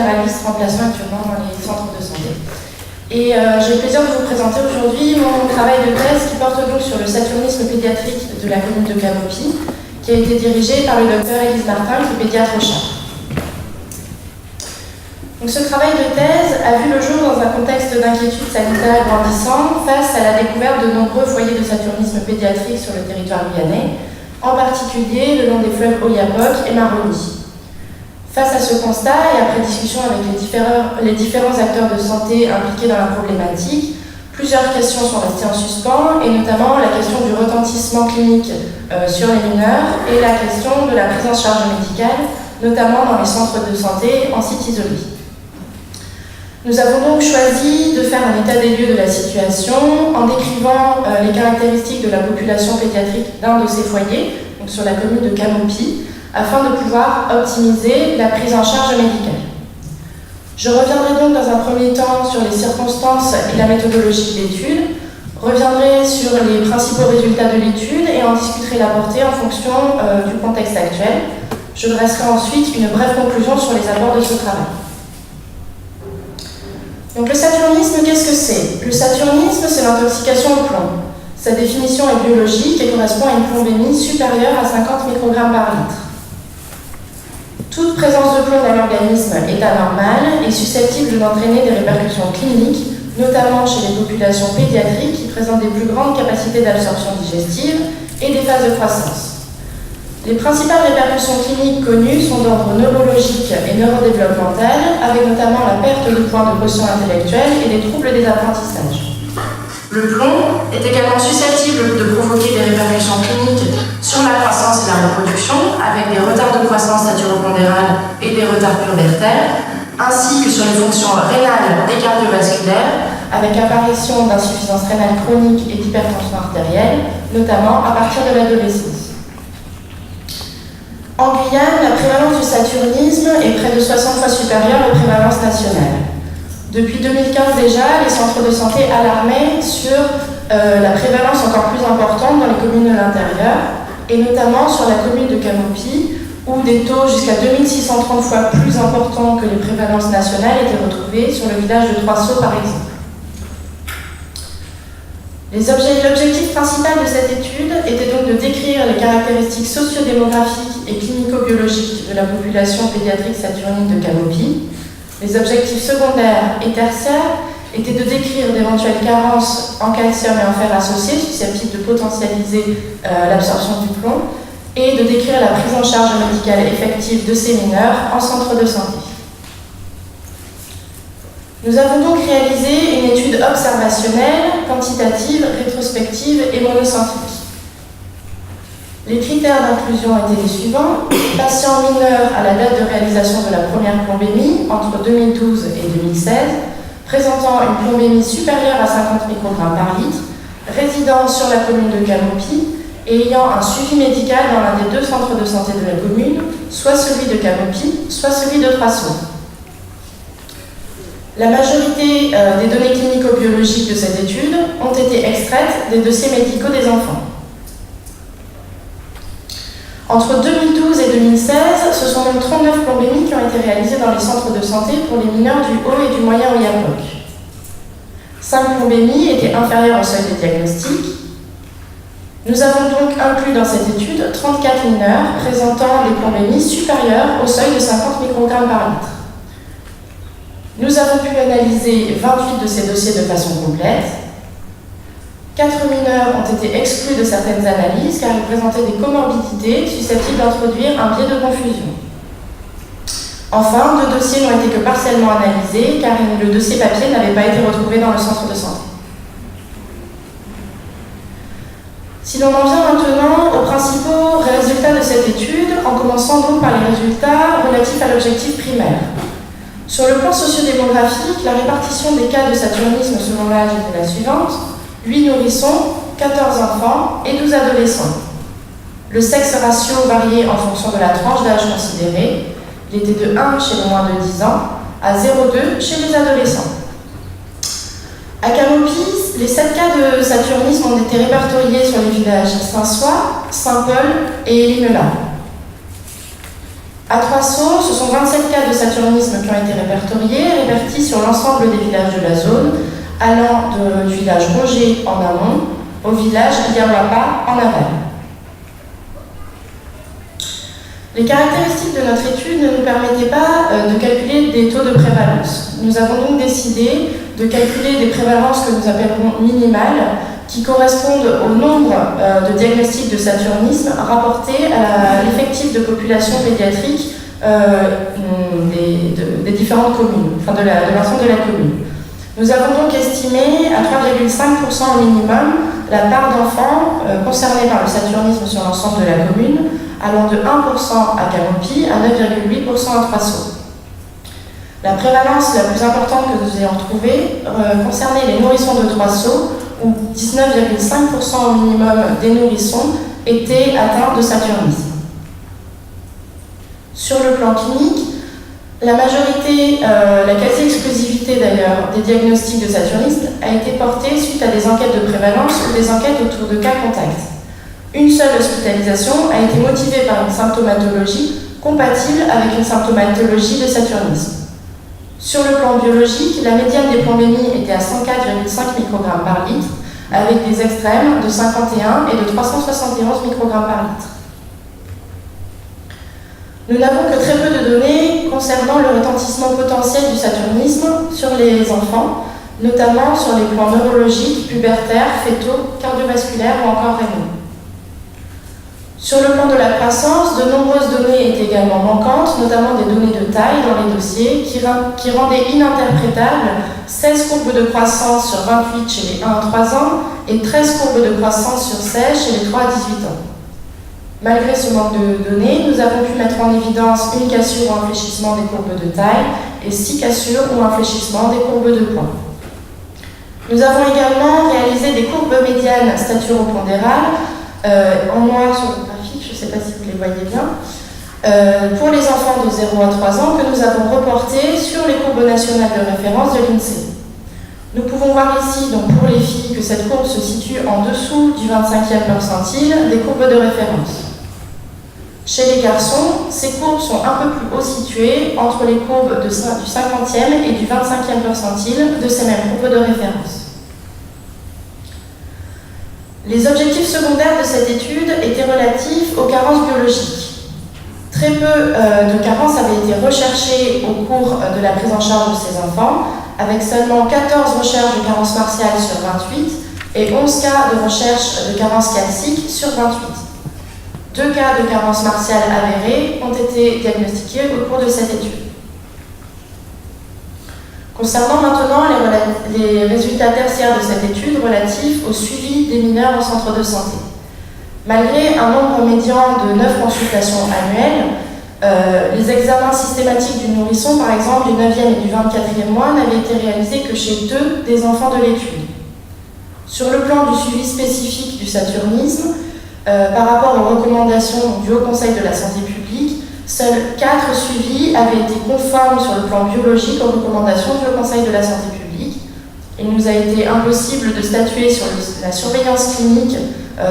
généralistes remplaçant actuellement dans les centres de santé. Et j'ai le plaisir de vous présenter aujourd'hui mon travail de thèse qui porte donc sur le saturnisme pédiatrique de la commune de Camopy, qui a été dirigé par le docteur Élise Martin, qui est pédiatre au Chartres. Donc ce travail de thèse a vu le jour dans un contexte d'inquiétude sanitaire grandissant face à la découverte de nombreux foyers de saturnisme pédiatrique sur le territoire guyanais, en particulier le long des fleuves Oyapock et Maroni. Face à ce constat et après discussion avec les différents acteurs de santé impliqués dans la problématique, plusieurs questions sont restées en suspens, et notamment la question du retentissement clinique sur les mineurs et la question de la prise en charge médicale, notamment dans les centres de santé en site isolé. Nous avons donc choisi de faire un état des lieux de la situation en décrivant les caractéristiques de la population pédiatrique d'un de ces foyers, donc sur la commune de Camopy, afin de pouvoir optimiser la prise en charge médicale. Je reviendrai donc dans un premier temps sur les circonstances et la méthodologie de l'étude, reviendrai sur les principaux résultats de l'étude et en discuterai la portée en fonction du contexte actuel. Je dresserai ensuite une brève conclusion sur les apports de ce travail. Donc le saturnisme, qu'est-ce que c'est? Le saturnisme, c'est l'intoxication au plomb. Sa définition est biologique et correspond à une plombémie supérieure à 50 microgrammes par litre. Toute présence de plomb dans l'organisme est anormale et susceptible d'entraîner des répercussions cliniques, notamment chez les populations pédiatriques qui présentent des plus grandes capacités d'absorption digestive et des phases de croissance. Les principales répercussions cliniques connues sont d'ordre neurologique et neurodéveloppemental, avec notamment la perte de points de quotient intellectuel et des troubles des apprentissages. Le plomb est également susceptible de provoquer des répercussions cliniques sur la croissance et la reproduction, avec des retards de croissance saturopondérale et des retards pubertaires, ainsi que sur les fonctions rénales et cardiovasculaires, avec apparition d'insuffisance rénale chronique et d'hypertension artérielle, notamment à partir de l'adolescence. En Guyane, la prévalence du saturnisme est près de 60 fois supérieure aux prévalences nationales. Depuis 2015 déjà, les centres de santé alarmaient sur la prévalence encore plus importante dans les communes de l'intérieur, et notamment sur la commune de Camopy, où des taux jusqu'à 2630 fois plus importants que les prévalences nationales étaient retrouvés sur le village de Trois-Sauts par exemple. L'objectif principal de cette étude était donc de décrire les caractéristiques sociodémographiques et clinico-biologiques de la population pédiatrique saturnique de Camopy. Les objectifs secondaires et tertiaires étaient de décrire d'éventuelles carences en calcium et en fer associés susceptibles de potentialiser l'absorption du plomb et de décrire la prise en charge médicale effective de ces mineurs en centre de santé. Nous avons donc réalisé une étude observationnelle, quantitative, rétrospective et monocentrique. Les critères d'inclusion étaient les suivants. Patients mineurs à la date de réalisation de la première plombémie, entre 2012 et 2016, présentant une plombémie supérieure à 50 microgrammes par litre, résidant sur la commune de Camopy et ayant un suivi médical dans l'un des deux centres de santé de la commune, soit celui de Camopy, soit celui de Trois-Sauts. La majorité des données clinico-biologiques de cette étude ont été extraites des dossiers médicaux des enfants. Entre 2012 et 2016, ce sont donc 39 plombémies qui ont été réalisées dans les centres de santé pour les mineurs du haut et du moyen Oyapock. 5 plombémies étaient inférieures au seuil de diagnostic. Nous avons donc inclus dans cette étude 34 mineurs présentant des plombémies supérieures au seuil de 50 microgrammes par litre. Nous avons pu analyser 28 de ces dossiers de façon complète. 4 mineurs ont été exclus de certaines analyses car ils présentaient des comorbidités susceptibles d'introduire un biais de confusion. Enfin, 2 dossiers n'ont été que partiellement analysés car le dossier papier n'avait pas été retrouvé dans le centre de santé. Si l'on en vient maintenant aux principaux résultats de cette étude, en commençant donc par les résultats relatifs à l'objectif primaire. Sur le plan sociodémographique, la répartition des cas de saturnisme selon l'âge était la suivante: 8 nourrissons, 14 enfants et 12 adolescents. Le sexe ratio variait en fonction de la tranche d'âge considérée. Il était de 1 chez les moins de 10 ans à 0,2 chez les adolescents. À Camopy, les 7 cas de saturnisme ont été répertoriés sur les villages Saint-Soix, Saint-Paul et Linela. À Trois-Sauts, ce sont 27 cas de saturnisme qui ont été répertoriés, répartis sur l'ensemble des villages de la zone, allant du village Roger en amont au village Yawapa en aval. Les caractéristiques de notre étude ne nous permettaient pas de calculer des taux de prévalence. Nous avons donc décidé de calculer des prévalences que nous appellerons minimales, qui correspondent au nombre de diagnostics de saturnisme rapportés à l'effectif de population pédiatrique des différentes communes, enfin de l'ensemble de la commune. Nous avons donc estimé à 3,5% au minimum la part d'enfants concernés par le saturnisme sur l'ensemble de la commune, allant de 1% à Camopi à 9,8% à Trois-Sauts. La prévalence la plus importante que nous ayons trouvée concernait les nourrissons de Trois-Sauts, où 19,5% au minimum des nourrissons étaient atteints de saturnisme. Sur le plan clinique, la majorité, la quasi-exclusivité d'ailleurs, des diagnostics de saturnisme a été portée suite à des enquêtes de prévalence ou des enquêtes autour de cas contacts. Une seule hospitalisation a été motivée par une symptomatologie compatible avec une symptomatologie de saturnisme. Sur le plan biologique, la médiane des plombémies était à 104,5 microgrammes par litre, avec des extrêmes de 51 et de 371 microgrammes par litre. Nous n'avons que très peu de données concernant le retentissement potentiel du saturnisme sur les enfants, notamment sur les plans neurologiques, pubertaires, fétaux, cardiovasculaires ou encore rénaux. Sur le plan de la croissance, de nombreuses données étaient également manquantes, notamment des données de taille dans les dossiers qui rendaient ininterprétables 16 courbes de croissance sur 28 chez les 1 à 3 ans et 13 courbes de croissance sur 16 chez les 3 à 18 ans. Malgré ce manque de données, nous avons pu mettre en évidence une cassure ou un fléchissement des courbes de taille et 6 cassures ou un fléchissement des courbes de poids. Nous avons également réalisé des courbes médianes staturo-pondérales en noir sur le graphique, je ne sais pas si vous les voyez bien, pour les enfants de 0 à 3 ans que nous avons reportées sur les courbes nationales de référence de l'INSEE. Nous pouvons voir ici, donc pour les filles, que cette courbe se situe en dessous du 25e percentile des courbes de référence. Chez les garçons, ces courbes sont un peu plus haut situées entre les courbes du 50e et du 25e percentile de ces mêmes courbes de référence. Les objectifs secondaires de cette étude étaient relatifs aux carences biologiques. Très peu de carences avaient été recherchées au cours de la prise en charge de ces enfants, avec seulement 14 recherches de carences martiales sur 28 et 11 cas de recherche de carences calciques sur 28. 2 cas de carences martiales avérées ont été diagnostiqués au cours de cette étude. Concernant maintenant les résultats tertiaires de cette étude relatifs au suivi des mineurs en centre de santé. Malgré un nombre médian de 9 consultations annuelles, les examens systématiques du nourrisson, par exemple du 9e et du 24e mois, n'avaient été réalisés que chez 2 des enfants de l'étude. Sur le plan du suivi spécifique du saturnisme, par rapport aux recommandations du Haut Conseil de la santé publique, seuls 4 suivis avaient été conformes sur le plan biologique aux recommandations du Haut Conseil de la santé publique. Il nous a été impossible de statuer sur la surveillance clinique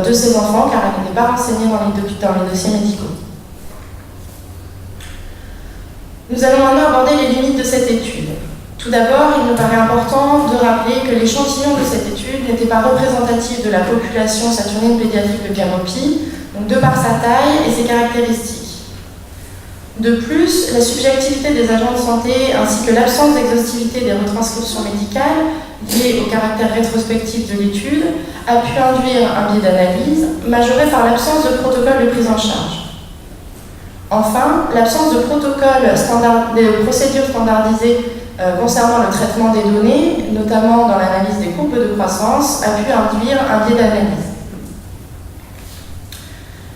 de ces enfants car elle n'était pas renseignée dans les dossiers médicaux. Nous allons maintenant aborder les limites de cette étude. Tout d'abord, il me paraît important de rappeler que l'échantillon de cette étude n'était pas représentatif de la population saturnine pédiatrique de Camopi, donc de par sa taille et ses caractéristiques. De plus, la subjectivité des agents de santé ainsi que l'absence d'exhaustivité des retranscriptions médicales liées au caractère rétrospectif de l'étude a pu induire un biais d'analyse majoré par l'absence de protocole de prise en charge. Enfin, l'absence de procédures standardisées concernant le traitement des données, notamment dans l'analyse des courbes de croissance, a pu induire un biais d'analyse.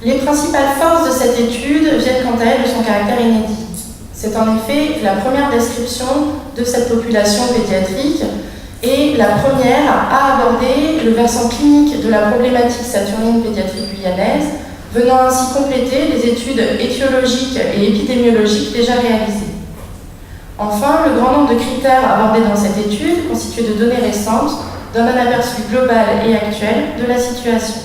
Les principales forces de cette étude viennent quant à elles de son caractère inédit. C'est en effet la première description de cette population pédiatrique et la première à aborder le versant clinique de la problématique saturnine pédiatrique guyanaise, venant ainsi compléter les études étiologiques et épidémiologiques déjà réalisées. Enfin, le grand nombre de critères abordés dans cette étude, constitués de données récentes, donne un aperçu global et actuel de la situation.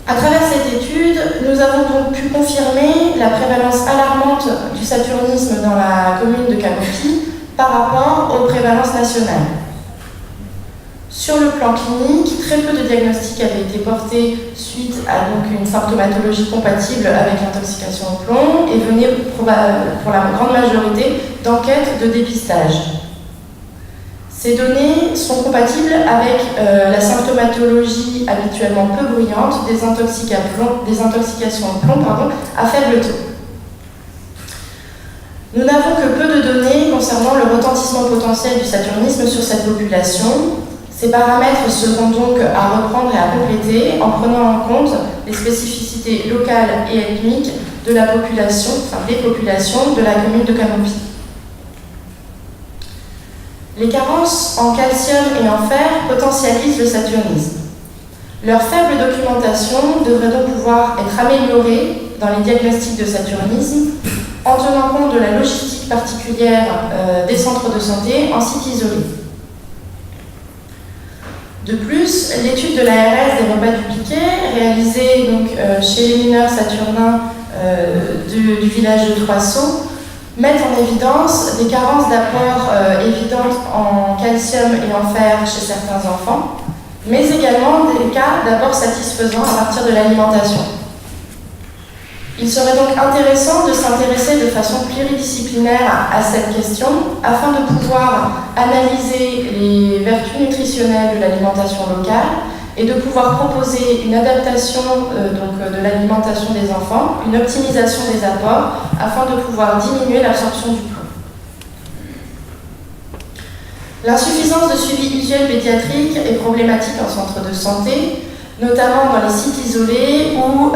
À travers cette étude, nous avons donc pu confirmer la prévalence alarmante du saturnisme dans la commune de Camopi par rapport aux prévalences nationales. Sur le plan clinique, très peu de diagnostics avaient été portés suite à donc, une symptomatologie compatible avec l'intoxication au plomb et venaient pour la grande majorité d'enquêtes de dépistage. Ces données sont compatibles avec la symptomatologie habituellement peu bruyante des intoxications au plomb à faible taux. Nous n'avons que peu de données concernant le retentissement potentiel du saturnisme sur cette population. Ces paramètres seront donc à reprendre et à compléter en prenant en compte les spécificités locales et ethniques de la population, des populations de la commune de Camopi. Les carences en calcium et en fer potentialisent le saturnisme. Leur faible documentation devrait donc pouvoir être améliorée dans les diagnostics de saturnisme en tenant compte de la logistique particulière des centres de santé en site isolé. De plus, l'étude de l'ARS des repas dupliqués, réalisée donc, chez les mineurs saturnins du village de Trois-Sceaux, mettent en évidence des carences d'apport évidentes en calcium et en fer chez certains enfants, mais également des cas d'apport satisfaisants à partir de l'alimentation. Il serait donc intéressant de s'intéresser de façon pluridisciplinaire à cette question afin de pouvoir analyser les vertus nutritionnelles de l'alimentation locale et de pouvoir proposer une adaptation de l'alimentation des enfants, une optimisation des apports afin de pouvoir diminuer l'absorption du plomb. L'insuffisance de suivi usuel pédiatrique est problématique en centre de santé, notamment dans les sites isolés où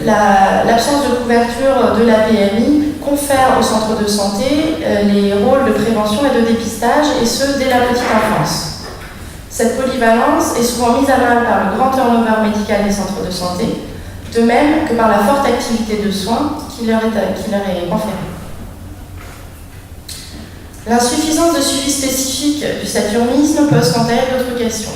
l'absence de couverture de la PMI confère au centre de santé les rôles de prévention et de dépistage, et ce, dès la petite enfance. Cette polyvalence est souvent mise à mal par le grand turnover médical des centres de santé, de même que par la forte activité de soins qui leur est conférée. L'insuffisance de suivi spécifique du saturnisme pose quant à elle d'autres questions.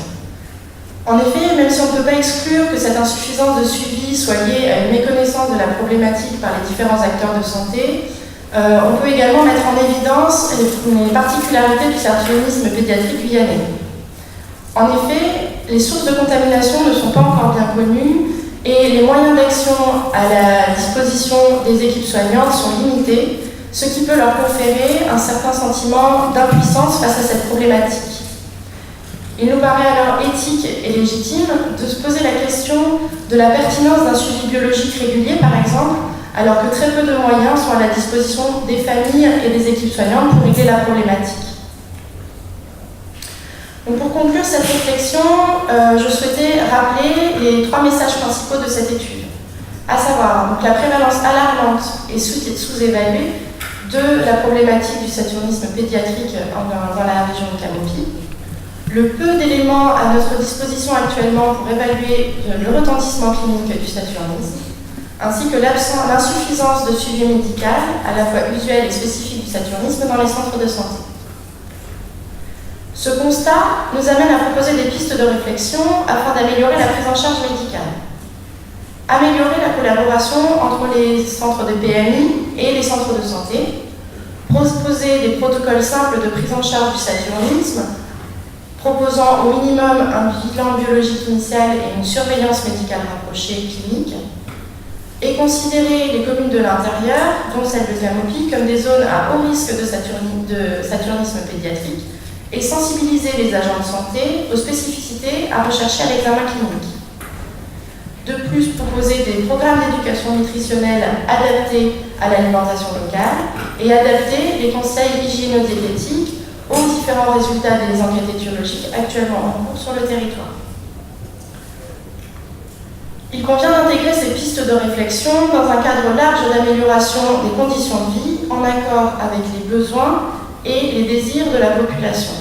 En effet, même si on ne peut pas exclure que cette insuffisance de suivi soit liée à une méconnaissance de la problématique par les différents acteurs de santé, on peut également mettre en évidence les particularités du saturnisme pédiatrique guyanais. En effet, les sources de contamination ne sont pas encore bien connues et les moyens d'action à la disposition des équipes soignantes sont limités, ce qui peut leur conférer un certain sentiment d'impuissance face à cette problématique. Il nous paraît alors éthique et légitime de se poser la question de la pertinence d'un suivi biologique régulier, par exemple, alors que très peu de moyens sont à la disposition des familles et des équipes soignantes pour régler la problématique. Donc pour conclure cette réflexion, je souhaitais rappeler les 3 messages principaux de cette étude, à savoir donc, la prévalence alarmante et sous-évaluée de la problématique du saturnisme pédiatrique dans la région de Camopi, le peu d'éléments à notre disposition actuellement pour évaluer le retentissement clinique du saturnisme, ainsi que l'insuffisance de suivi médical, à la fois usuel et spécifique du saturnisme dans les centres de santé. Ce constat nous amène à proposer des pistes de réflexion afin d'améliorer la prise en charge médicale. Améliorer la collaboration entre les centres de PMI et les centres de santé, proposer des protocoles simples de prise en charge du saturnisme, proposant au minimum un bilan biologique initial et une surveillance médicale rapprochée clinique, et considérer les communes de l'intérieur, dont celle de Camopi, comme des zones à haut risque de saturnisme pédiatrique, et sensibiliser les agents de santé aux spécificités à rechercher à l'examen clinique. De plus, proposer des programmes d'éducation nutritionnelle adaptés à l'alimentation locale et adapter les conseils hygiéno-diététiques aux différents résultats des enquêtes étiologiques actuellement en cours sur le territoire. Il convient d'intégrer ces pistes de réflexion dans un cadre large d'amélioration des conditions de vie en accord avec les besoins et les désirs de la population.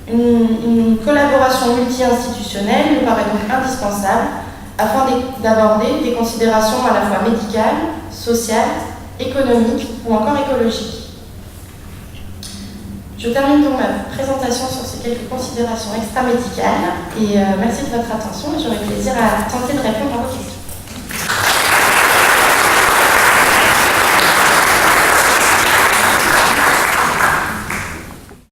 Une collaboration multi-institutionnelle nous paraît donc indispensable afin d'aborder des considérations à la fois médicales, sociales, économiques ou encore écologiques. Je termine donc ma présentation sur ces quelques considérations extra-médicales et merci de votre attention et j'aurai plaisir à tenter de répondre à vos questions.